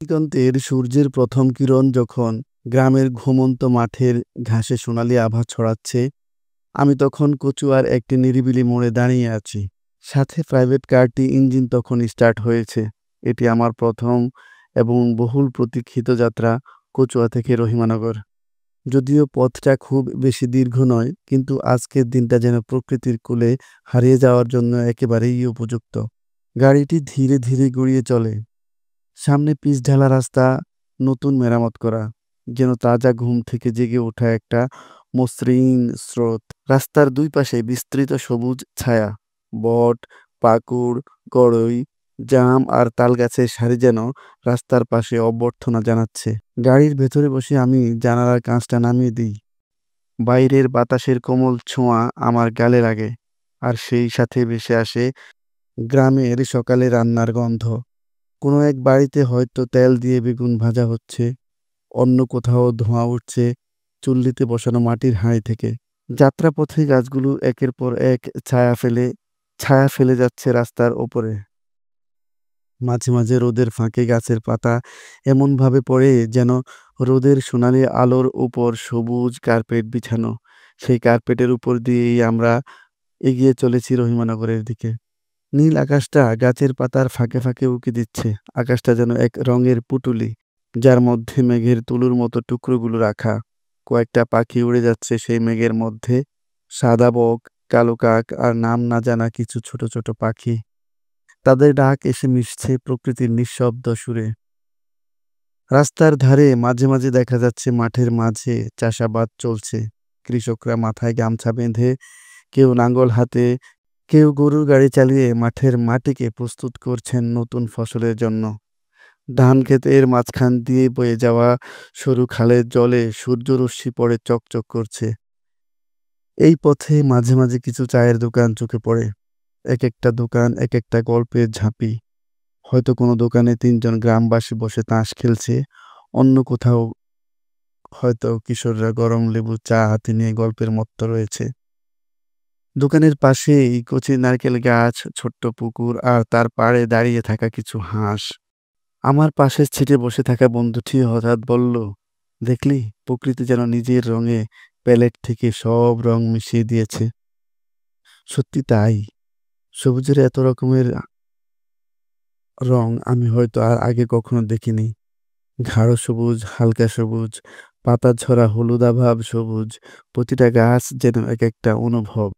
দিগন্তের সূর্যের প্রথম কিরণ যখন গ্রামের ঘুমন্ত মাঠের ঘাসে সোনালি আভা ছড়াচ্ছে, আমি তখন কচুয়ার একটি নিরিবিলি মোড়ে দাঁড়িয়ে আছি। সাথে প্রাইভেট কারটি ইঞ্জিন তখন স্টার্ট হয়েছে। এটি আমার প্রথম এবং বহুল প্রতীক্ষিত যাত্রা কচুয়া থেকে রহিমানগর। যদিও পথটা খুব বেশি দীর্ঘ নয়, কিন্তু আজকের দিনটা যেন প্রকৃতির কোলে হারিয়ে যাওয়ার জন্য একেবারেই উপযুক্ত। গাড়িটি ধীরে ধীরে গড়িয়ে চলে। সামনে পিচ ঢালা রাস্তা, নতুন মেরামত করা, যেন তাজা ঘুম থেকে জেগে ওঠা একটা মসৃণ স্রোত। রাস্তার দুই পাশে বিস্তৃত সবুজ ছায়া, বট, পাকুড়, কড়ই, জাম আর তাল গাছের সারি যেন রাস্তার পাশে অভ্যর্থনা জানাচ্ছে। গাড়ির ভেতরে বসে আমি জানালার কাঁচটা নামিয়ে দিই। বাইরের বাতাসের কোমল ছোঁয়া আমার গালে লাগে, আর সেই সাথে ভেসে আসে গ্রামের সকালে রান্নার গন্ধ। কোনো এক বাড়িতে হয়তো তেল দিয়ে বেগুন ভাজা হচ্ছে, অন্য কোথাও ধোঁয়া উঠছে চুল্লিতে বসানো মাটির হাঁড়ি থেকে। যাত্রাপথে গাছগুলো একের পর এক ছায়া ফেলে যাচ্ছে রাস্তার ওপরে। মাঝে মাঝে রোদের ফাঁকে গাছের পাতা এমনভাবে পড়ে যেন রোদের সোনালি আলোর উপর সবুজ কার্পেট বিছানো। সেই কার্পেটের উপর দিয়েই আমরা এগিয়ে চলেছি রহিমানগরের দিকে। নীল আকাশটা গাছের পাতার ফাঁকে ফাঁকে উঁকি দিচ্ছে। আকাশটা যেন এক রঙের পুটুলি, যার মধ্যে মেঘের তুলোর মতো টুকরোগুলো রাখা। কয়েকটা পাখি উড়ে যাচ্ছে সেই মেঘের মধ্যে, সাদা বক, কালো কাক আর নাম না জানা কিছু ছোট ছোট পাখি। তাদের ডাক এসে মিশছে প্রকৃতির নিঃশব্দ সুরে। রাস্তার ধারে মাঝে মাঝে দেখা যাচ্ছে মাঠের মাঝে চাষাবাদ চলছে। কৃষকরা মাথায় গামছা বেঁধে, কেউ লাঙ্গল হাতে, কেউ গরুর গাড়ি চালিয়ে মাঠের মাটিকে প্রস্তুত করছেন নতুন ফসলের জন্য। ধান ক্ষেতের মাঝখান দিয়ে বয়ে যাওয়া সরু খালের জলে সূর্যরশ্মি পড়ে চকচক করছে। এই পথে মাঝে মাঝে কিছু চায়ের দোকান চোখে পড়ে। এক একটা দোকান এক একটা গল্পের ঝাঁপি। হয়তো কোনো দোকানে তিনজন গ্রামবাসী বসে তাস খেলছে, অন্য কোথাও হয়তো কিশোররা গরম লেবু চা হাতে নিয়ে গল্পের মত্ত রয়েছে। দোকানের পাশেই কচি নারকেল গাছ, ছোট্ট পুকুর আর তার পাড়ে দাঁড়িয়ে থাকা কিছু হাঁস। আমার পাশের সিটে বসে থাকা বন্ধুটি হঠাৎ বলল, দেখলি, প্রকৃতি যেন নিজের রঙে প্যালেট থেকে সব রং মিশিয়ে দিয়েছে। সত্যি তাই। সবুজের এত রকমের রং আমি হয়তো আর আগে কখনো দেখিনি। গাঢ় সবুজ, হালকা সবুজ, পাতা ঝরা হলুদাভ সবুজ। প্রতিটা গাছ যেন এক একটা অনুভব।